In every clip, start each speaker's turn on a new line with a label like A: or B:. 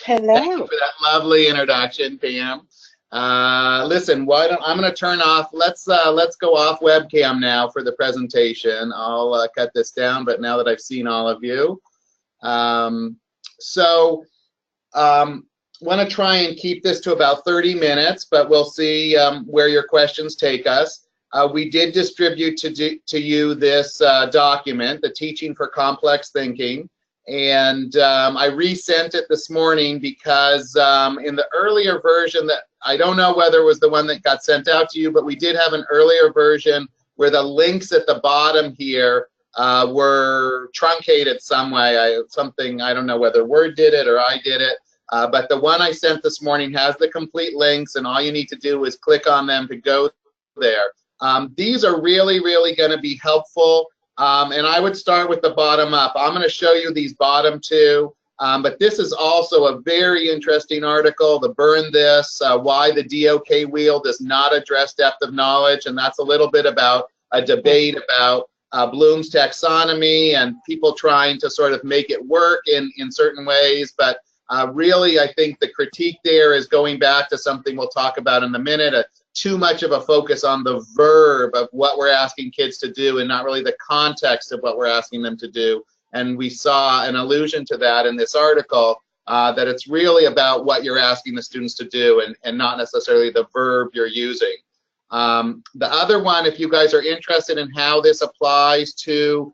A: Thank you
B: Hello.
A: for that lovely introduction, Pam. Listen, I'm going to turn off. Let's go off webcam now for the presentation. I'll cut this down, but now that I've seen all of you, um, so want to try and keep this to about 30 minutes, but we'll see where your questions take us. We did distribute to you this document, the Teaching for Complex Thinking, and I resent it this morning because in the earlier version, that I don't know whether it was the one that got sent out to you, but we did have an earlier version where the links at the bottom here were truncated some way. I don't know whether Word did it or I did it. But the one I sent this morning has the complete links, and all you need to do is click on them to go there. These are really, really going to be helpful, and I would start with the bottom up. I'm going to show you these bottom two, but this is also a very interesting article, the Burn This, Why the DOK Wheel Does Not Address Depth of Knowledge, and that's a little bit about a debate about Bloom's taxonomy and people trying to sort of make it work in certain ways, but really, I think the critique there is going back to something we'll talk about in a minute, too much of a focus on the verb of what we're asking kids to do and not really the context of what we're asking them to do. And we saw an allusion to that in this article, that it's really about what you're asking the students to do and not necessarily the verb you're using. The other one, if you guys are interested in how this applies to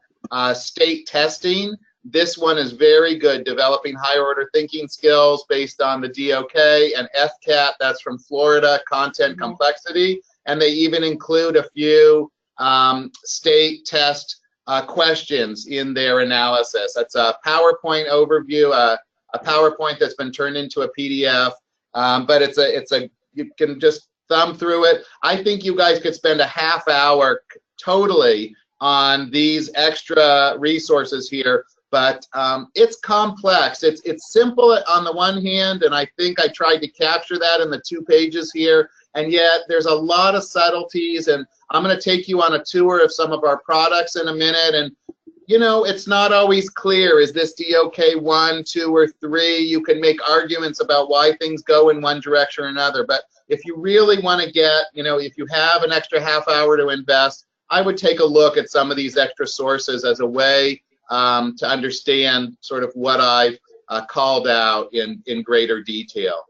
A: state testing, this one is very good, Developing Higher Order Thinking Skills based on the DOK, and FCAT, that's from Florida, Content Complexity, and they even include a few state test questions in their analysis. That's a PowerPoint overview, a PowerPoint that's been turned into a PDF, but you can just thumb through it. I think you guys could spend a half hour totally on these extra resources here. But it's complex. It's simple on the one hand, and I think I tried to capture that in the 2 pages here, and yet there's a lot of subtleties, and I'm going to take you on a tour of some of our products in a minute, and you know, it's not always clear. Is this DOK 1, 2, or 3? You can make arguments about why things go in one direction or another, but if you really want to get, you know, if you have an extra half hour to invest, I would take a look at some of these extra sources as a way to understand sort of what I've called out in greater detail.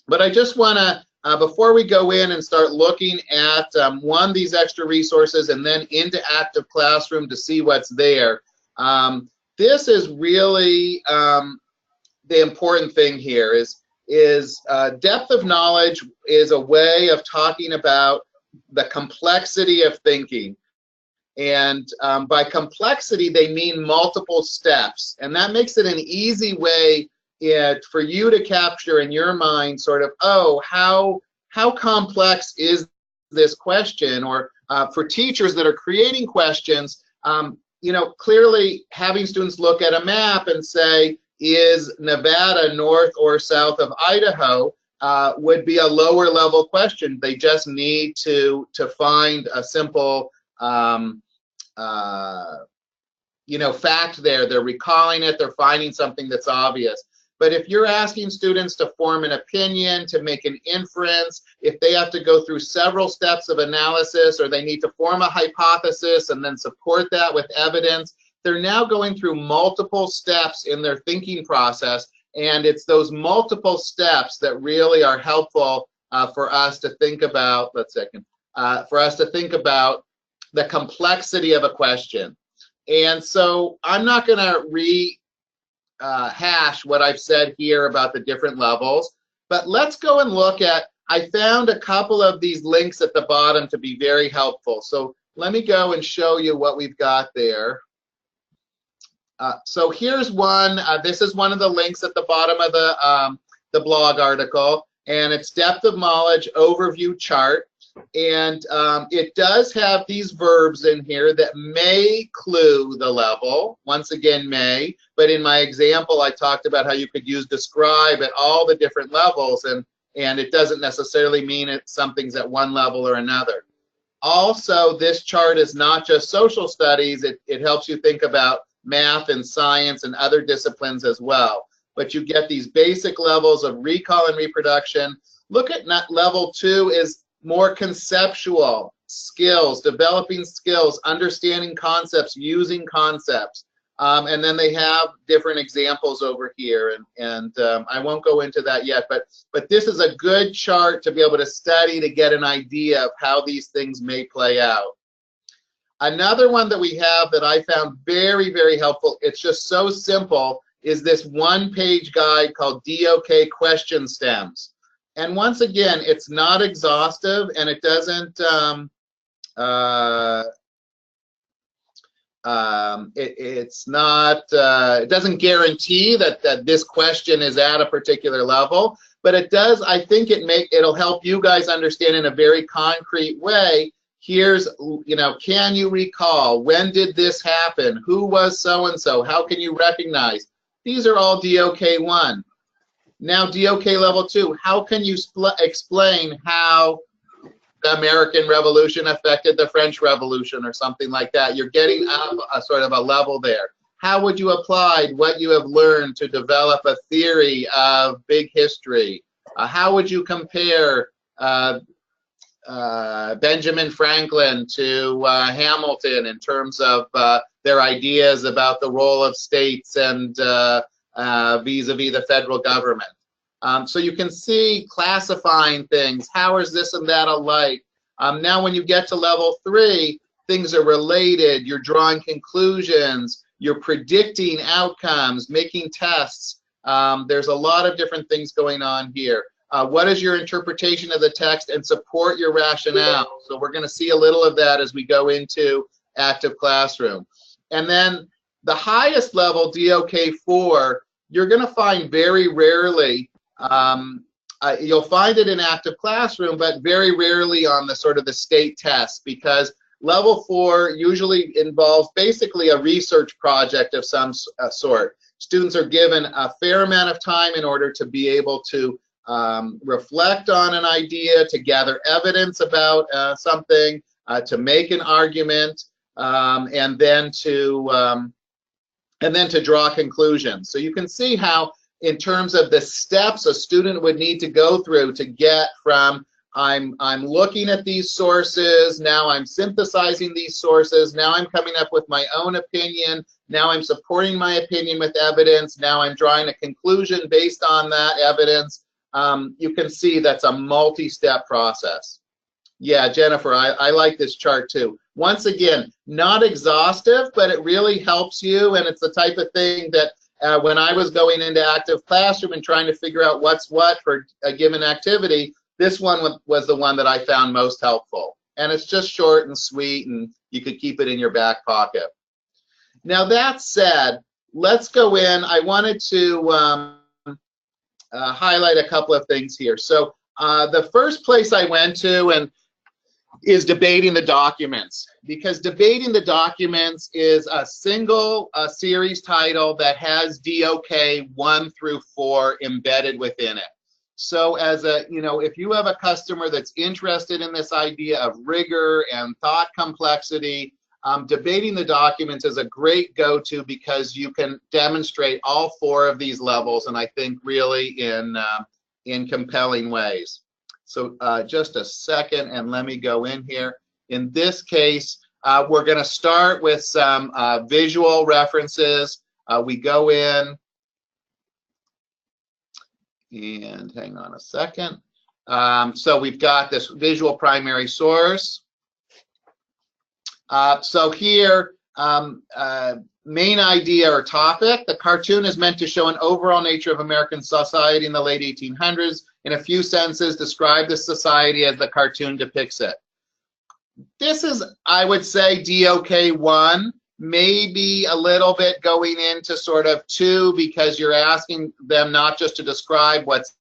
A: But I just want to, before we go in and start looking at one, these extra resources, and then into Active Classroom to see what's there, this is really the important thing here is depth of knowledge is a way of talking about the complexity of thinking. And by complexity, they mean multiple steps. And that makes it an easy way for you to capture in your mind sort of, oh, how complex is this question? Or for teachers that are creating questions, you know, clearly having students look at a map and say, is Nevada north or south of Idaho, would be a lower level question. They just need to find a simple you know, fact there. They're recalling it, they're finding something that's obvious. But if you're asking students to form an opinion, to make an inference, if they have to go through several steps of analysis, or they need to form a hypothesis and then support that with evidence, they're now going through multiple steps in their thinking process, and it's those multiple steps that really are helpful for us to think about, for us to think about the complexity of a question. And so I'm not going to rehash what I've said here about the different levels, but let's go and look at, I found a couple of these links at the bottom to be very helpful. So let me go and show you what we've got there. So here's one. This is one of the links at the bottom of the blog article, and it's depth of knowledge overview chart. And it does have these verbs in here that may clue the level. Once again, may. But in my example, I talked about how you could use describe at all the different levels, and it doesn't necessarily mean something's at one level or another. Also, this chart is not just social studies. It helps you think about math and science and other disciplines as well. but you get these basic levels of recall and reproduction. Look at level 2 is more conceptual skills, developing skills, understanding concepts, using concepts. And then they have different examples over here, and I won't go into that yet, but this is a good chart to be able to study to get an idea of how these things may play out. Another one that we have that I found very, very helpful, it's just so simple, is this one-page guide called DOK Question Stems. And once again, it's not exhaustive, and it doesn't it doesn't guarantee that this question is at a particular level, but it does. I think it'll help you guys understand in a very concrete way. Here's, can you recall, when did this happen? Who was so-and-so? How can you recognize? These are all DOK 1. Now DOK level 2, how can you explain how the American Revolution affected the French Revolution or something like that? You're getting up a sort of a level there. How would you apply what you have learned to develop a theory of big history? How would you compare Benjamin Franklin to Hamilton in terms of their ideas about the role of states and vis-a-vis the federal government? So you can see classifying things. How is this and that alike? Now when you get to level 3, things are related. You're drawing conclusions. You're predicting outcomes, making tests. There's a lot of different things going on here. What is your interpretation of the text and support your rationale? So we're going to see a little of that as we go into active classroom. And then the highest level, DOK 4, you're going to find very rarely, you'll find it in active classroom, but very rarely on the sort of the state tests, because level 4 usually involves basically a research project of some sort. Students are given a fair amount of time in order to be able to reflect on an idea, to gather evidence about something, to make an argument, and then to draw conclusions. So you can see how, in terms of the steps a student would need to go through to get from I'm looking at these sources, now I'm synthesizing these sources, now I'm coming up with my own opinion, now I'm supporting my opinion with evidence, now I'm drawing a conclusion based on that evidence. You can see that's a multi-step process. Yeah, Jennifer, I like this chart too. Once again, not exhaustive, but it really helps you, and it's the type of thing that when I was going into active classroom and trying to figure out what's what for a given activity, this one was the one that I found most helpful. And it's just short and sweet, and you could keep it in your back pocket. Now that said, let's go in. I wanted to highlight a couple of things here. So the first place I went to is debating the documents, because debating the documents is a single series title that has DOK 1 through 4 embedded within it. So as if you have a customer that's interested in this idea of rigor and thought complexity, debating the documents is a great go-to, because you can demonstrate all 4 of these levels, and I think really in compelling ways. So just a second, and let me go in here. In this case, we're going to start with some visual references. We go in, and hang on a second. So we've got this visual primary source. So here, main idea or topic, the cartoon is meant to show an overall nature of American society in the late 1800s. In a few sentences, describe the society as the cartoon depicts it. This is, I would say, DOK 1, maybe a little bit going into sort of 2, because you're asking them not just to describe what's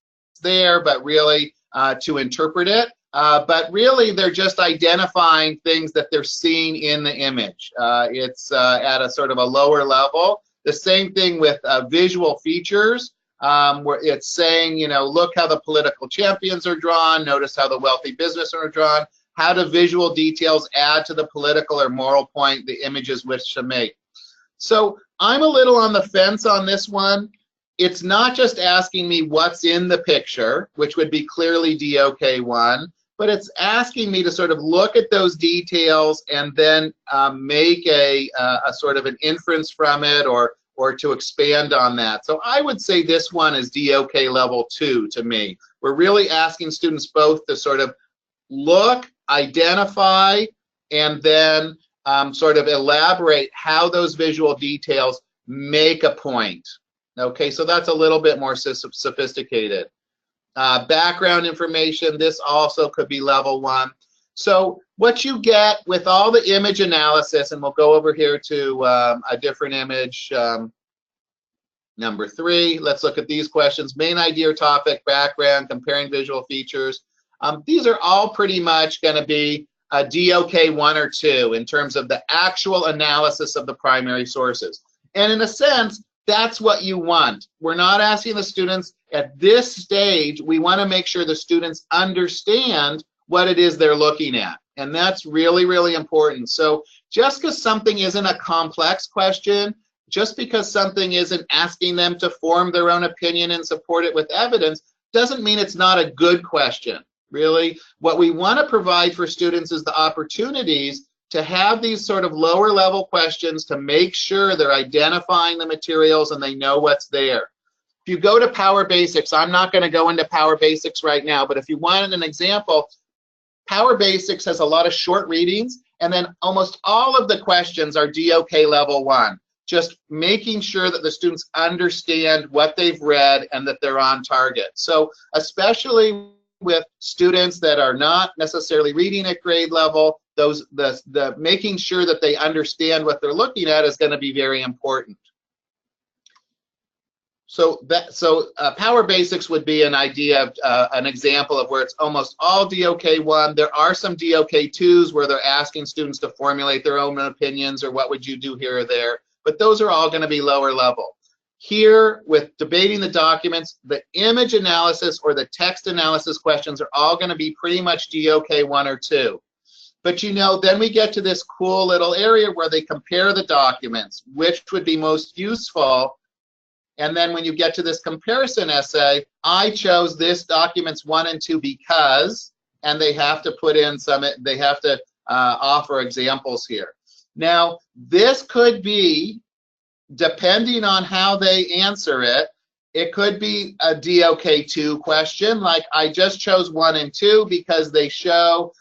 A: there, but really to interpret it. But really, they're just identifying things that they're seeing in the image. It's at a sort of a lower level. The same thing with visual features, where it's saying, look how the political champions are drawn, notice how the wealthy businessmen are drawn. How do visual details add to the political or moral point the images wish to make? So I'm a little on the fence on this one. it's not just asking me what's in the picture, which would be clearly DOK1, but it's asking me to sort of look at those details and then make a sort of an inference from it, or to expand on that. So I would say this one is DOK level 2 to me. We're really asking students both to sort of look, identify, and then sort of elaborate how those visual details make a point. Okay, so that's a little bit more sophisticated. Background information, this also could be level 1. So what you get with all the image analysis, and we'll go over here to a different image, number 3. Let's look at these questions. Main idea or topic, background, comparing visual features. These are all pretty much going to be a DOK 1 or 2 in terms of the actual analysis of the primary sources. And in a sense, that's what you want. We're not asking the students at this stage, we want to make sure the students understand what it is they're looking at. And that's really, really important. So just because something isn't a complex question, just because something isn't asking them to form their own opinion and support it with evidence, doesn't mean it's not a good question. Really, what we want to provide for students is the opportunities to have these sort of lower level questions to make sure they're identifying the materials and they know what's there. If you go to Power Basics, I'm not going to go into Power Basics right now, but if you wanted an example, Power Basics has a lot of short readings, and then almost all of the questions are DOK level 1. Just making sure that the students understand what they've read and that they're on target. So especially with students that are not necessarily reading at grade level, the making sure that they understand what they're looking at is going to be very important. So Power Basics would be an idea of an example of where it's almost all DOK1. There are some DOK2s where they're asking students to formulate their own opinions or what would you do here or there, but those are all going to be lower level. Here, with debating the documents, the image analysis or the text analysis questions are all going to be pretty much DOK 1 or 2. But you know, then we get to this cool little area where they compare the documents, which would be most useful. And then when you get to this comparison essay, I chose this documents 1 and 2 because, and they have to put in some, they have to offer examples here. Now, this could be, depending on how they answer it, it could be a DOK2 question, like I just chose 1 and 2 because they show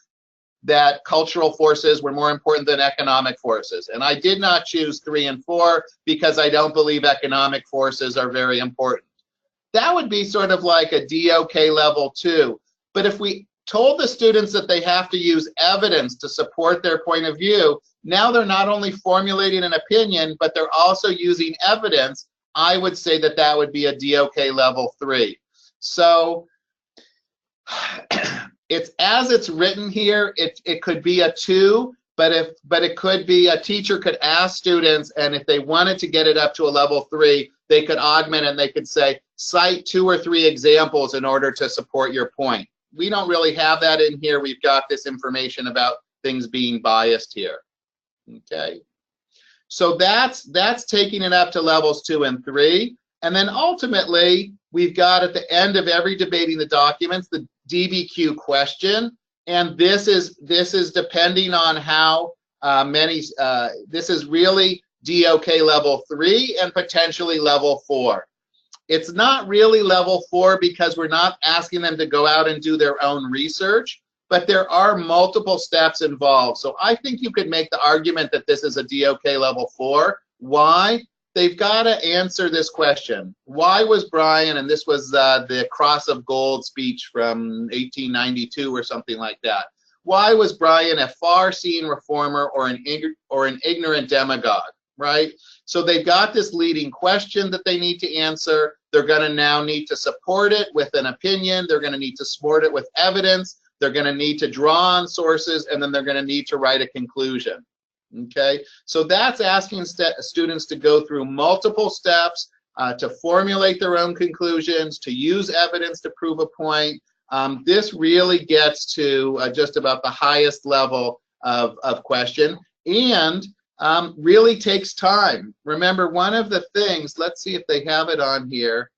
A: that cultural forces were more important than economic forces. And I did not choose 3 and 4 because I don't believe economic forces are very important. That would be sort of like a DOK level 2. But if we told the students that they have to use evidence to support their point of view, now they're not only formulating an opinion, but they're also using evidence. I would say that that would be a DOK level 3. So it's as it's written here, it could be a 2, but it could be a teacher could ask students, and if they wanted to get it up to a level 3, they could augment and they could say, cite 2 or 3 examples in order to support your point. We don't really have that in here. We've got this information about things being biased here. Okay, so that's taking it up to levels 2 and 3, and then ultimately we've got at the end of every debating the documents the DBQ question, and this is depending on how many. This is really DOK level 3 and potentially level 4. It's not really level 4 because we're not asking them to go out and do their own research, but there are multiple steps involved. So I think you could make the argument that this is a DOK level 4. Why? They've got to answer this question. Why was Brian, and this was the Cross of Gold speech from 1892 or something like that. Why was Brian a far-seeing reformer or an ignorant demagogue, right? So they've got this leading question that they need to answer. They're going to now need to support it with an opinion. They're going to need to support it with evidence. They're going to need to draw on sources, and then they're going to need to write a conclusion. Okay, so that's asking students to go through multiple steps to formulate their own conclusions, to use evidence to prove a point. This really gets to just about the highest level of question. And really takes time. Remember, one of the things, let's see if they have it on here.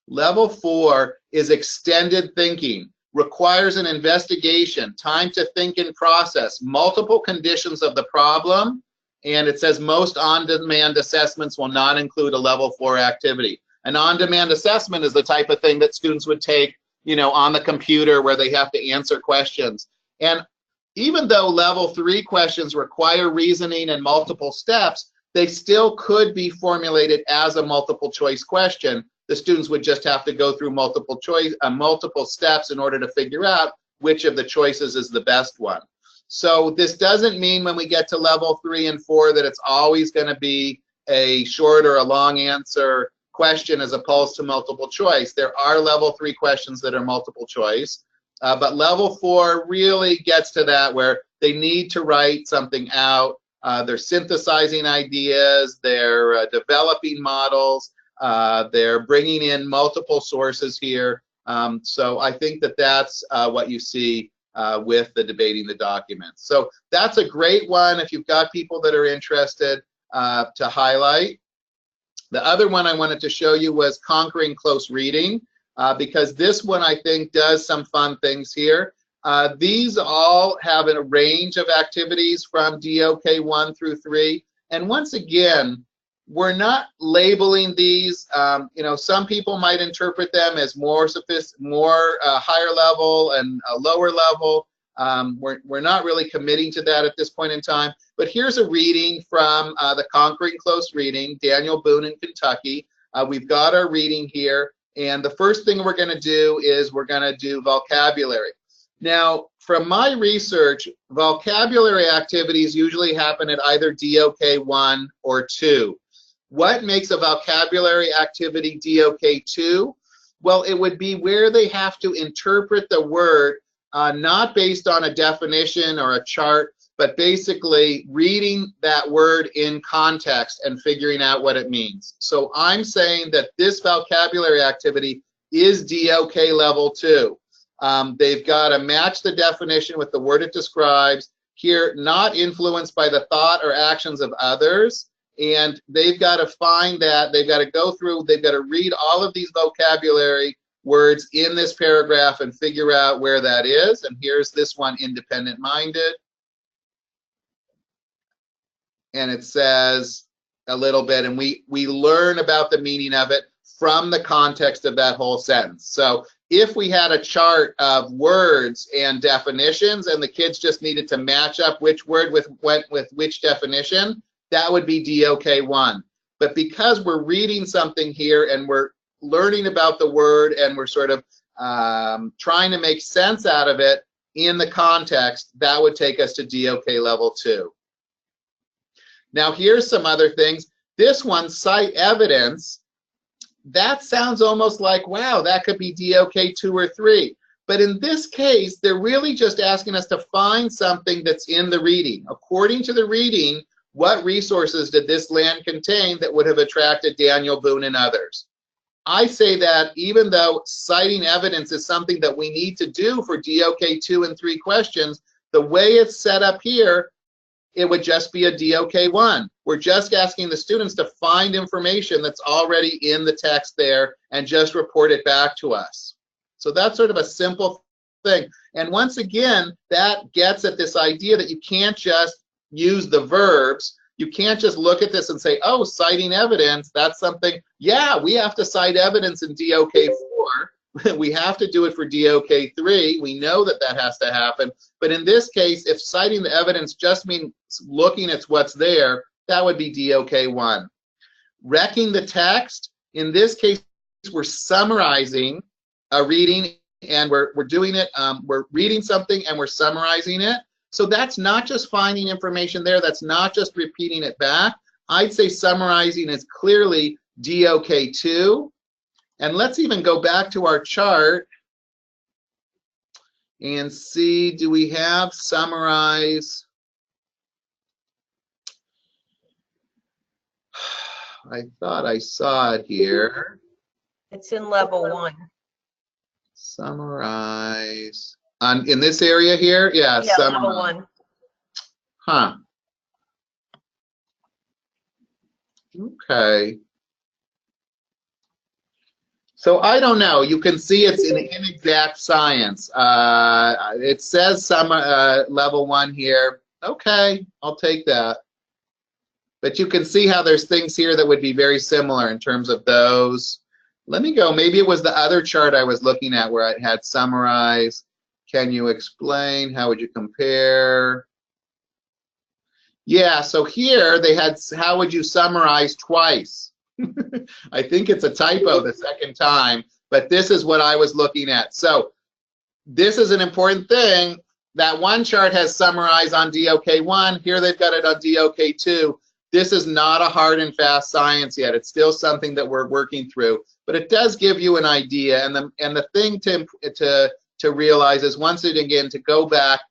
A: Level 4 is extended thinking, requires an investigation, time to think and process, multiple conditions of the problem, and it says most on-demand assessments will not include a level 4 activity. An on-demand assessment is the type of thing that students would take, you know, on the computer where they have to answer questions. And even though level 3 questions require reasoning and multiple steps, they still could be formulated as a multiple choice question. The students would just have to go through multiple steps in order to figure out which of the choices is the best one. So this doesn't mean when we get to level 3 and 4 that it's always going to be a short or a long answer question as opposed to multiple choice. There are level 3 questions that are multiple choice, but level 4 really gets to that where they need to write something out. They're synthesizing ideas, they're developing models, they're bringing in multiple sources here. So I think that that's what you see with the debating the documents. So that's a great one if you've got people that are interested to highlight. The other one I wanted to show you was Conquering Close Reading, because this one I think does some fun things here. These all have a range of activities from DOK 1 through 3. And once again, we're not labeling these. You know, some people might interpret them as more higher level and a lower level. We're not really committing to that at this point in time. But here's a reading from the Conquering Close Reading, Daniel Boone in Kentucky. We've got our reading here. And the first thing we're going to do is we're going to do vocabulary. Now, from my research, vocabulary activities usually happen at either DOK 1 or 2. What makes a vocabulary activity DOK 2? Well, it would be where they have to interpret the word, not based on a definition or a chart, but basically reading that word in context and figuring out what it means. So I'm saying that this vocabulary activity is DOK level 2. They've got to match the definition with the word it describes. Here, not influenced by the thought or actions of others. And they've got to find that, they've got to go through, they've got to read all of these vocabulary words in this paragraph and figure out where that is. And here's this one, independent-minded. And it says a little bit, and we learn about the meaning of it from the context of that whole sentence. So if we had a chart of words and definitions and the kids just needed to match up which word went with which definition, that would be DOK 1. But because we're reading something here and we're learning about the word and we're sort of trying to make sense out of it in the context, that would take us to DOK level 2. Now here's some other things. This one, cite evidence, that sounds almost like, wow, that could be DOK 2 or 3. But in this case, they're really just asking us to find something that's in the reading. According to the reading, what resources did this land contain that would have attracted Daniel Boone and others? I say that even though citing evidence is something that we need to do for DOK 2 and 3 questions, the way it's set up here, it would just be a DOK 1. We're just asking the students to find information that's already in the text there and just report it back to us. So that's sort of a simple thing. And once again, that gets at this idea that you can't just use the verbs. You can't just look at this and say, oh, citing evidence, that's something. Yeah, we have to cite evidence in DOK 4. We have to do it for DOK 3. We know that that has to happen. But in this case, if citing the evidence just means looking at what's there, that would be DOK 1. Wrecking the text, in this case, we're summarizing a reading and we're doing it, we're reading something and we're summarizing it. So that's not just finding information there, that's not just repeating it back. I'd say summarizing is clearly DOK 2. And let's even go back to our chart and see, do we have summarize? I thought I saw it here.
B: It's in level 1.
A: Summarize. In this area here? Yeah,
B: Yeah, level 1.
A: Huh. Okay. So I don't know. You can see it's an inexact science. It says some level 1 here. Okay, I'll take that. But you can see how there's things here that would be very similar in terms of those. Let me go. Maybe it was the other chart I was looking at where it had summarize. Can you explain? How would you compare? Yeah, so here they had how would you summarize twice. I think it's a typo the second time, but this is what I was looking at. So this is an important thing. That one chart has summarized on DOK1. Here they've got it on DOK2. This is not a hard and fast science yet. It's still something that we're working through, but it does give you an idea. And the thing to realize is, once again, to go back,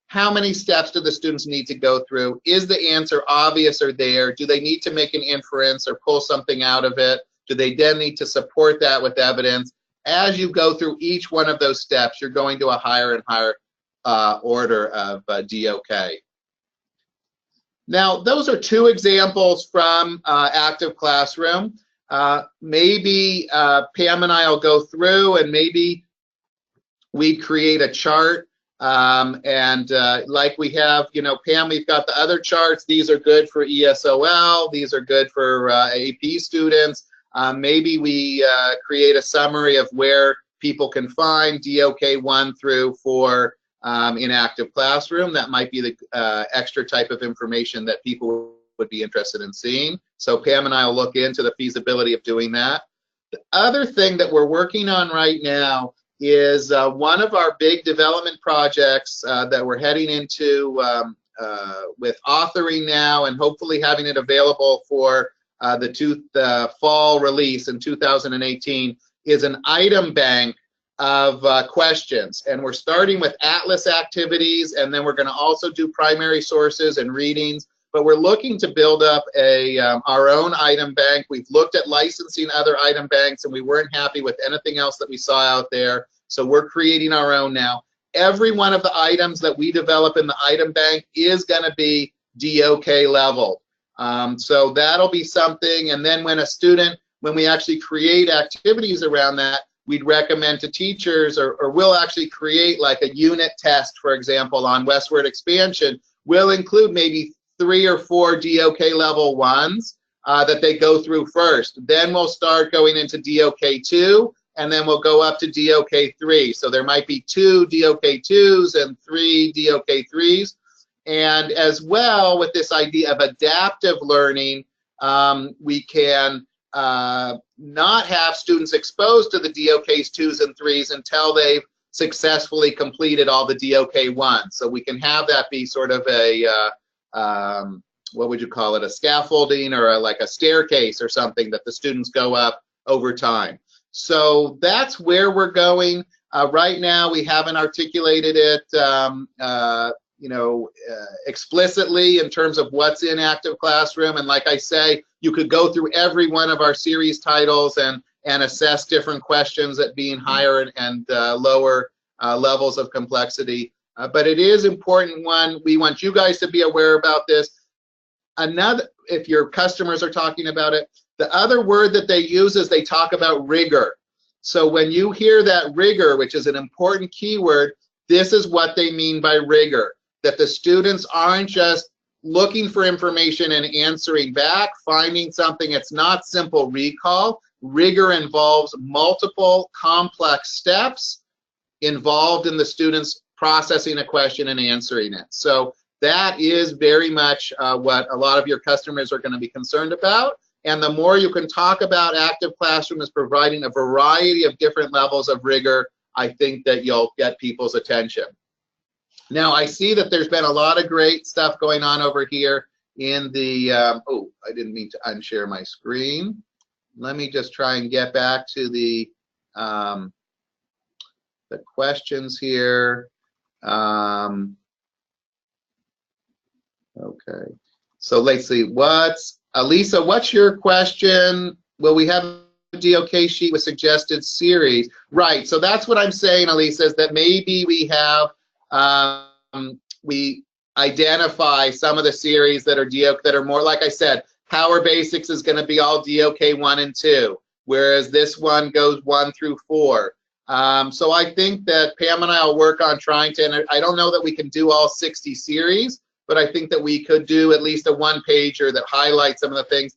A: how many steps do the students need to go through? Is the answer obvious or there? Do they need to make an inference or pull something out of it? Do they then need to support that with evidence? As you go through each one of those steps, you're going to a higher and higher order of DOK. Now, those are two examples from Active Classroom. Maybe Pam and I will go through, and maybe we create a chart. Like we have, you know, Pam, we've got the other charts. These are good for ESOL. These are good for AP students. Maybe we create a summary of where people can find DOK 1 through 4 in Active Classroom. That might be the extra type of information that people would be interested in seeing. So Pam and I will look into the feasibility of doing that. The other thing that we're working on right now is one of our big development projects that we're heading into with authoring now, and hopefully having it available for the fall release in 2018, is an item bank of questions. And we're starting with Atlas activities, and then we're going to also do primary sources and readings. But we're looking to build up our own item bank. We've looked at licensing other item banks, and we weren't happy with anything else that we saw out there. So we're creating our own now. Every one of the items that we develop in the item bank is going to be DOK level. So that'll be something. And then when we actually create activities around that, we'd recommend to teachers, or we'll actually create like a unit test, for example, on westward expansion. We'll include maybe 3 or 4 DOK level 1s that they go through first. Then we'll start going into DOK 2, and then we'll go up to DOK 3. So there might be 2 DOK 2s and 3 DOK 3s. And as well, with this idea of adaptive learning, we can not have students exposed to the DOKs 2s and 3s until they've successfully completed all the DOK 1s. So we can have that be sort of a what would you call it, a scaffolding or like a staircase or something that the students go up over time. So that's where we're going. Right now, we haven't articulated it explicitly in terms of what's in Active Classroom. And like I say, you could go through every one of our series titles and assess different questions at being higher and lower levels of complexity. But it is important. One, we want you guys to be aware about this. Another, if your customers are talking about it, the other word that they use is they talk about rigor. So when you hear that rigor, which is an important keyword, this is what they mean by rigor, that the students aren't just looking for information and answering back, finding something. It's not simple recall. Rigor involves multiple complex steps involved in the students processing a question and answering it. So that is very much what a lot of your customers are going to be concerned about. And the more you can talk about Active Classroom as providing a variety of different levels of rigor, I think that you'll get people's attention. Now, I see that there's been a lot of great stuff going on over here in the, oh, I didn't mean to unshare my screen. Let me just try and get back to the questions here. Okay, so let's see, Lisa, what's your question? Will we have a DOK sheet with suggested series? Right, so that's what I'm saying, Elisa, is that maybe we have, we identify some of the series that are DOK that are more, like I said, Power Basics is going to be all DOK 1 and 2, whereas this one goes 1 through 4. So I think that Pam and I will work on trying to, I don't know that we can do all 60 series, but I think that we could do at least a one-pager that highlights some of the things,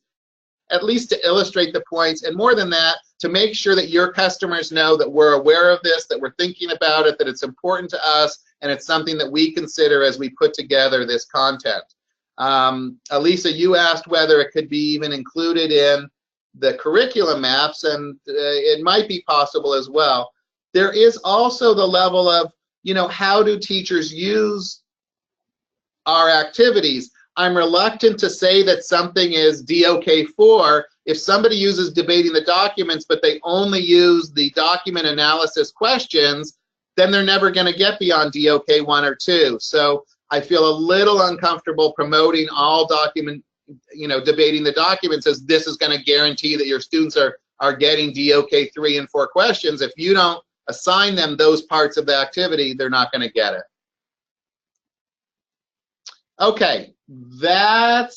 A: at least to illustrate the points, and more than that, to make sure that your customers know that we're aware of this, that we're thinking about it, that it's important to us, and it's something that we consider as we put together this content. Elisa, you asked whether it could be even included in the curriculum maps, and it might be possible as well. There is also the level of, you know, how do teachers use our activities? I'm reluctant to say that something is DOK4 if somebody uses debating the documents, but they only use the document analysis questions, then they're never going to get beyond DOK 1 or 2. So I feel a little uncomfortable promoting all document, you know, debating the documents as this is going to guarantee that your students are getting DOK 3 and 4 questions. If you don't assign them those parts of the activity, they're not going to get it. Okay, that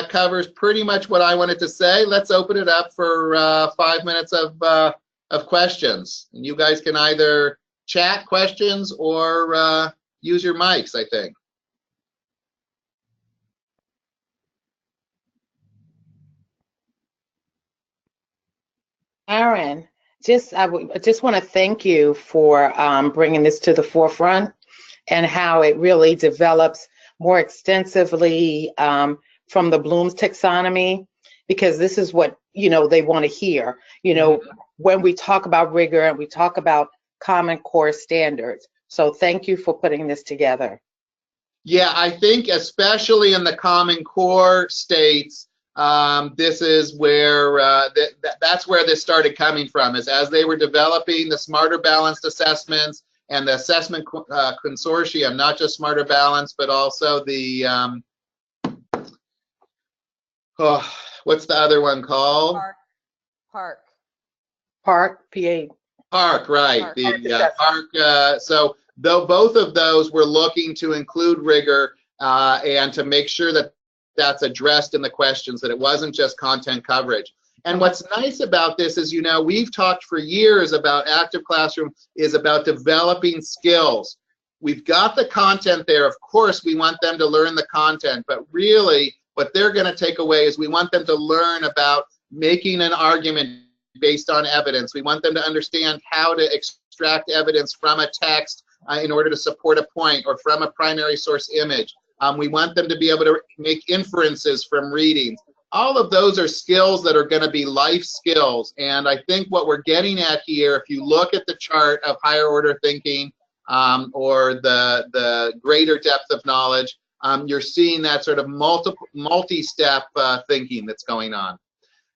A: covers pretty much what I wanted to say. Let's open it up for 5 minutes of questions. And you guys can either chat questions or use your mics, I think.
C: Aaron, I just want to thank you for bringing this to the forefront and how it really develops more extensively from the Bloom's taxonomy, because this is what, you know, they want to hear. You know, when we talk about rigor and we talk about Common Core standards. So thank you for putting this together.
A: Yeah, I think especially in the Common Core states, this is where that's where this started coming from, is as they were developing the Smarter Balanced assessments and the assessment consortium, not just Smarter Balanced, but also the what's the other one called?
C: PARCC, P-A.
A: PARCC, right?
C: PARCC.
A: The PARCC. So though both of those were looking to include rigor and to make sure that that's addressed in the questions, that it wasn't just content coverage. And what's nice about this is, you know, we've talked for years about Active Classroom is about developing skills. We've got the content there. Of course, we want them to learn the content, but really what they're going to take away is we want them to learn about making an argument based on evidence. We want them to understand how to extract evidence from a text in order to support a point, or from a primary source image. We want them to be able to make inferences from readings. All of those are skills that are going to be life skills. And I think what we're getting at here, if you look at the chart of higher order thinking or the greater depth of knowledge, you're seeing that sort of multi-step thinking that's going on.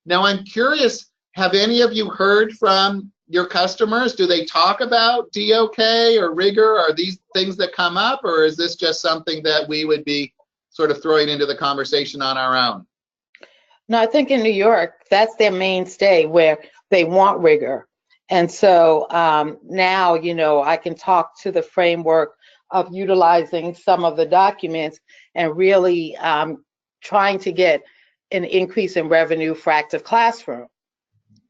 A: Now, I'm curious, have any of you heard from your customers? Do they talk about DOK or rigor? Are these things that come up, or is this just something that we would be sort of throwing into the conversation on our own?
C: No, I think in New York, that's their mainstay, where they want rigor. And so now, you know, I can talk to the framework of utilizing some of the documents and really trying to get an increase in revenue for Active Classroom.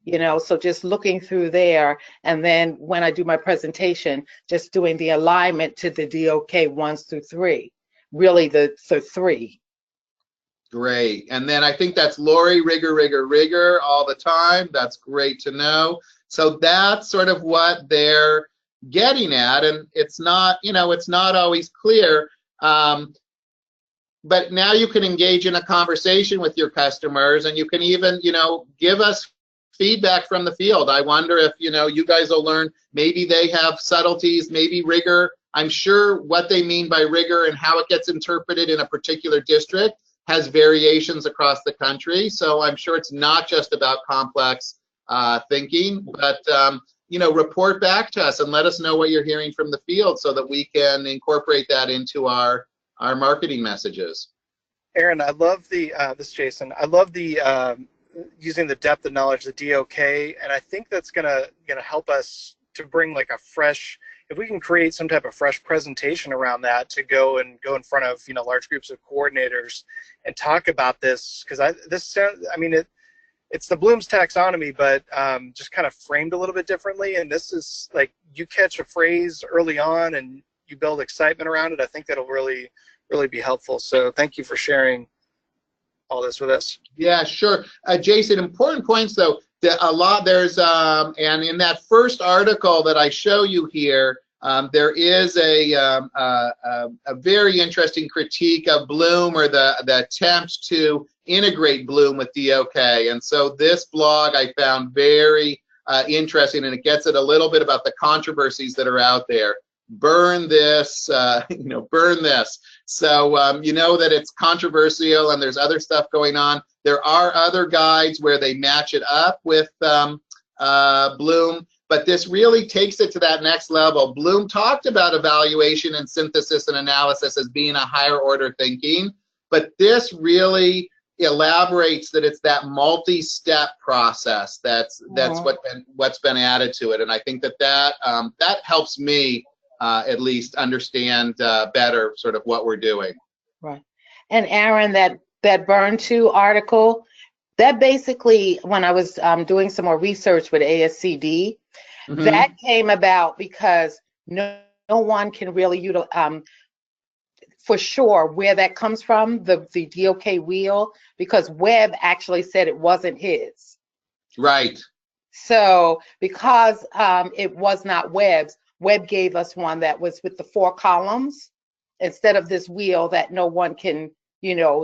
C: You know, so just looking through there, and then when I do my presentation, just doing the alignment to the DOK 1s through 3, really the 3.
A: Great. And then I think that's Lori, rigor, rigor, rigor all the time. That's great to know. So that's sort of what they're getting at. And it's not, you know, it's not always clear. But now you can engage in a conversation with your customers, and you can even, you know, give us feedback from the field. I wonder if, you know, you guys will learn, maybe they have subtleties, maybe rigor. I'm sure what they mean by rigor and how it gets interpreted in a particular district has variations across the country. So I'm sure it's not just about complex thinking, but you know, report back to us and let us know what you're hearing from the field so that we can incorporate that into our marketing messages.
D: Aaron, I love the, this is Jason, I love the using the depth of knowledge, the DOK, and I think that's gonna help us to bring like a fresh if we can create some type of fresh presentation around that to go in front of large groups of coordinators and talk about this, because it's the Bloom's taxonomy, but just kind of framed a little bit differently. And this is like, you catch a phrase early on and you build excitement around it. I think that'll really be helpful. So thank you for sharing all this with us.
A: Yeah, sure. Jason, important points though. There's and in that first article that I show you here, there is a very interesting critique of Bloom, or the attempt to integrate Bloom with DOK. And so this blog I found very interesting, and it gets at a little bit about the controversies that are out there. Burn this, burn this. So you know that it's controversial and there's other stuff going on. There are other guides where they match it up with Bloom, but this really takes it to that next level. Bloom talked about evaluation and synthesis and analysis as being a higher order thinking, but this really elaborates that it's that multi-step process that's what's been added to it. And I think that helps me at least understand better sort of what we're doing.
C: Right. And Aaron, that Burn 2 article, that basically, when I was doing some more research with ASCD, that came about because no one can really utilize, for sure, where that comes from, the DOK wheel, because Webb actually said it wasn't his.
A: Right.
C: So because it was not Webb's, Webb gave us one that was with the 4 columns instead of this wheel that no one can,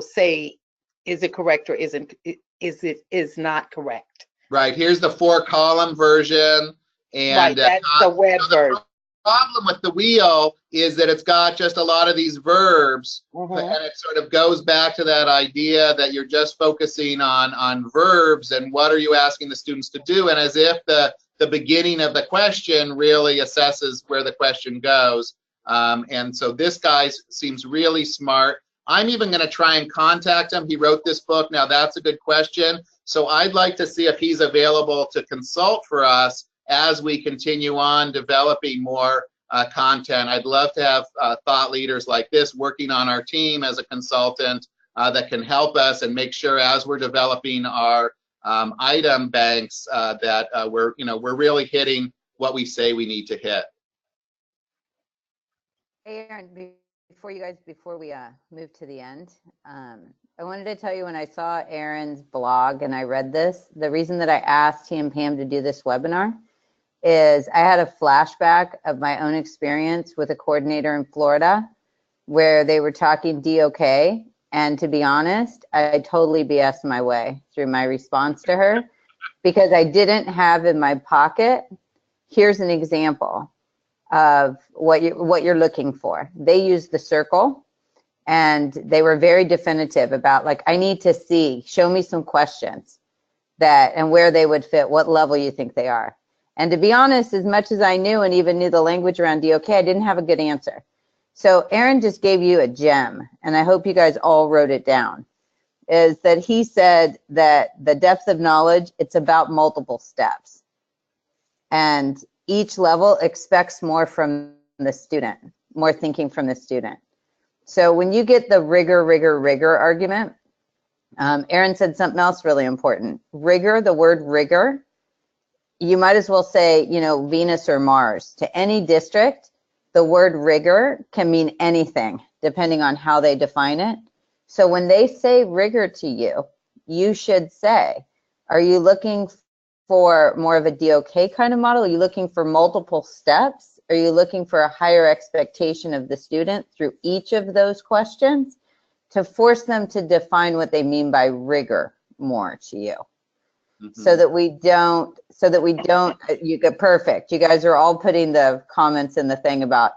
C: say, is it correct or is not correct.
A: Right. Here's the 4-column version. And
C: right, that's the Webb version.
A: The problem with the wheel is that it's got just a lot of these verbs, and it sort of goes back to that idea that you're just focusing on verbs and what are you asking the students to do, and as if the beginning of the question really assesses where the question goes. And so this guy seems really smart. I'm even going to try and contact him. He wrote this book. Now that's a good question. So I'd like to see if he's available to consult for us as we continue on developing more content. I'd love to have thought leaders like this working on our team as a consultant that can help us and make sure as we're developing our item banks that we're really hitting what we say we need to hit.
E: Hey, Aaron, before we move to the end, I wanted to tell you, when I saw Aaron's blog and I read this, the reason that I asked he and Pam to do this webinar is I had a flashback of my own experience with a coordinator in Florida where they were talking DOK. And to be honest, I totally BS'd my way through my response to her because I didn't have in my pocket, here's an example of what you're looking for. They used the circle and they were very definitive about, like, I need to see, show me some questions and where they would fit, what level you think they are. And to be honest, as much as I knew and even knew the language around DOK, I didn't have a good answer. So Aaron just gave you a gem, and I hope you guys all wrote it down, is that he said that the depth of knowledge, it's about multiple steps. And each level expects more from the student, more thinking from the student. So when you get the rigor argument, Aaron said something else really important. Rigor, the word rigor, you might as well say, Venus or Mars. To any district, the word rigor can mean anything, depending on how they define it. So when they say rigor to you, you should say, are you looking for more of a DOK kind of model? Are you looking for multiple steps? Are you looking for a higher expectation of the student through each of those questions to force them to define what they mean by rigor more to you? So that we don't, you get perfect. You guys are all putting the comments in the thing about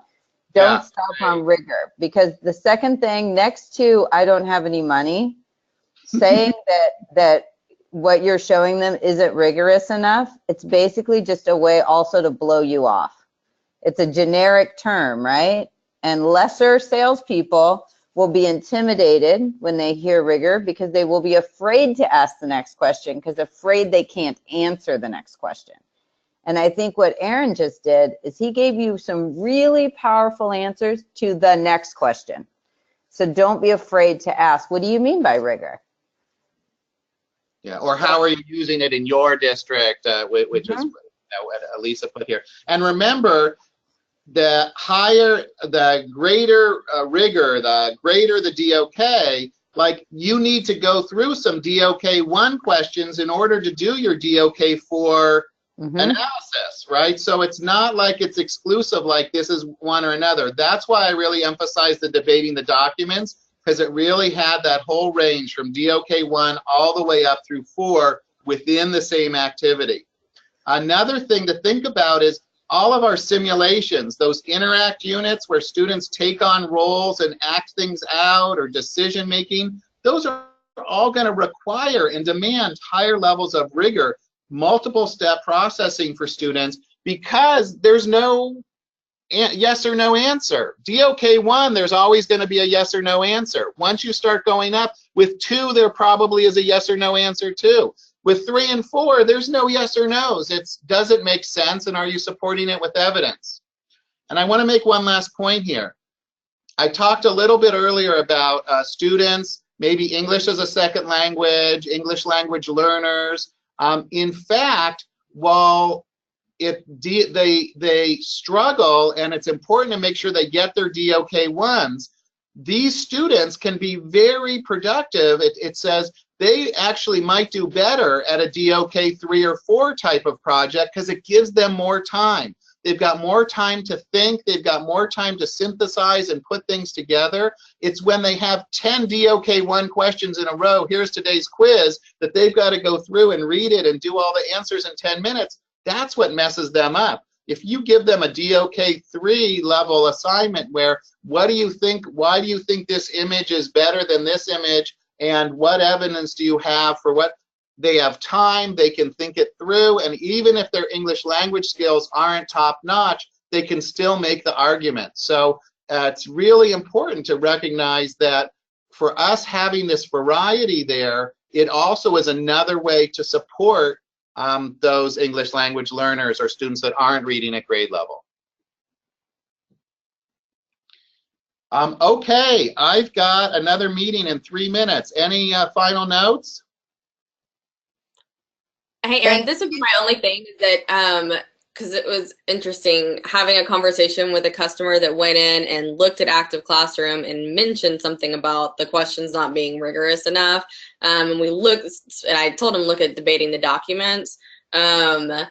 E: don't stop on rigor, because the second thing next to I don't have any money, saying that what you're showing them isn't rigorous enough, it's basically just a way also to blow you off. It's a generic term, right? And lesser salespeople will be intimidated when they hear rigor because they will be afraid to ask the next question because afraid they can't answer the next question. And I think what Aaron just did is he gave you some really powerful answers to the next question. So don't be afraid to ask, what do you mean by rigor?
A: Yeah, or how are you using it in your district, which is
E: Mhm.
A: what Elisa put here. And remember, the higher, the greater rigor, the greater the DOK, like you need to go through some DOK 1 questions in order to do your DOK 4
E: Mhm.
A: analysis, right? So it's not like it's exclusive, like this is one or another. That's why I really emphasize the debating the documents, because it really had that whole range from DOK 1 all the way up through 4 within the same activity. Another thing to think about is all of our simulations, those interact units where students take on roles and act things out, or decision making, those are all going to require and demand higher levels of rigor, multiple step processing for students, because there's no yes or no answer. DOK 1, there's always going to be a yes or no answer. Once you start going up with 2, there probably is a yes or no answer too. With 3 and 4, there's no yes or no's. It's, does it make sense, and are you supporting it with evidence? And I want to make one last point here. I talked a little bit earlier about students, maybe English as a second language, English language learners. In fact, while they struggle, and it's important to make sure they get their DOK 1s, these students can be very productive. It says they actually might do better at a DOK 3 or 4 type of project because it gives them more time. They've got more time to think. They've got more time to synthesize and put things together. It's when they have 10 DOK 1 questions in a row, here's today's quiz, that they've got to go through and read it and do all the answers in 10 minutes. That's what messes them up. If you give them a DOK 3 level assignment where, what do you think, why do you think this image is better than this image, and what evidence do you have for what, they have time, they can think it through, and even if their English language skills aren't top notch, they can still make the argument. So it's really important to recognize that for us having this variety there, it also is another way to support those English language learners or students that aren't reading at grade level. Okay, I've got another meeting in 3 minutes. Any final notes?
F: Hey, Erin, this would be my only thing, is that because it was interesting having a conversation with a customer that went in and looked at Active Classroom and mentioned something about the questions not being rigorous enough. And we looked, and I told him, look at debating the documents. And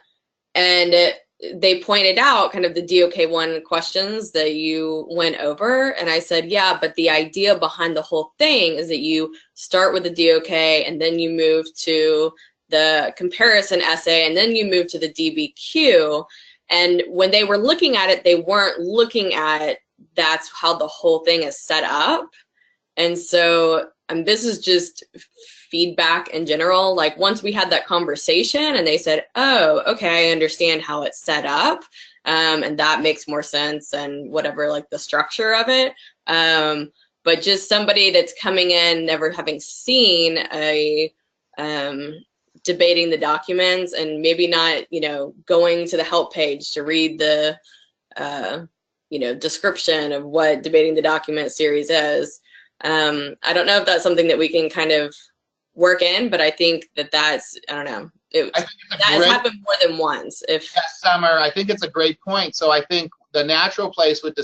F: they pointed out kind of the DOK 1 questions that you went over. And I said, yeah, but the idea behind the whole thing is that you start with the DOK and then you move to the comparison essay, and then you move to the DBQ. And when they were looking at it, they weren't looking at that's how the whole thing is set up. And so this is just feedback in general. Like, once we had that conversation and they said, oh, okay, I understand how it's set up, and that makes more sense, and whatever, like the structure of it. But just somebody that's coming in never having seen a debating the documents, and maybe not, going to the help page to read the, description of what debating the document series is. I don't know if that's something that we can kind of work in, but I think that's, I don't know. That has happened more than once. Yes,
A: Summer, I think it's a great point. So I think the natural place would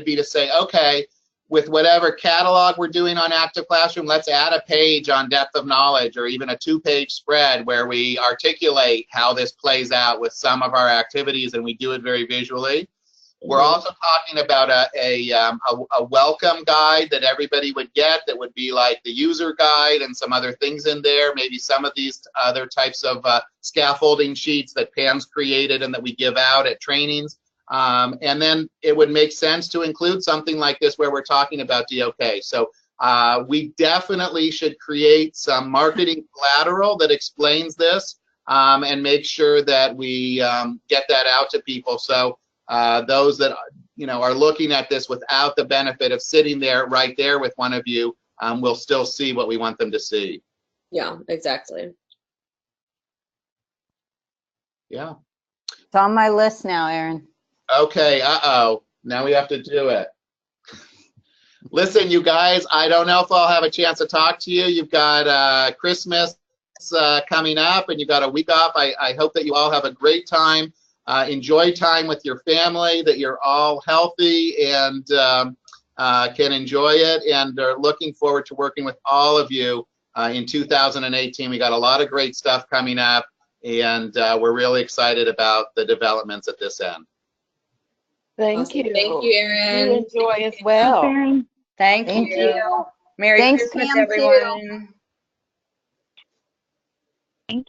A: be to say, okay, with whatever catalog we're doing on Active Classroom, let's add a page on depth of knowledge, or even a 2-page spread where we articulate how this plays out with some of our activities, and we do it very visually. Mm-hmm. We're also talking about a welcome guide that everybody would get, that would be like the user guide and some other things in there, maybe some of these other types of scaffolding sheets that Pam's created and that we give out at trainings. And then it would make sense to include something like this where we're talking about DOK. So we definitely should create some marketing collateral that explains this, and make sure that we get that out to people. So those that are looking at this without the benefit of sitting there right there with one of you will still see what we want them to see.
F: Yeah, exactly.
A: Yeah.
E: It's on my list now, Aaron.
A: Okay, uh-oh. Now we have to do it. Listen, you guys, I don't know if I'll have a chance to talk to you. You've got Christmas coming up, and you've got a week off. I hope that you all have a great time. Enjoy time with your family, that you're all healthy and can enjoy it, and are looking forward to working with all of you in 2018. We got a lot of great stuff coming up, and we're really excited about the developments at this end.
C: Thank you.
F: Thank you, Erin.
C: You enjoy as well.
F: Thank
E: Thank
F: you.
E: you.
F: Merry
E: Thanks,
F: Christmas,
E: Pam, too.
F: everyone.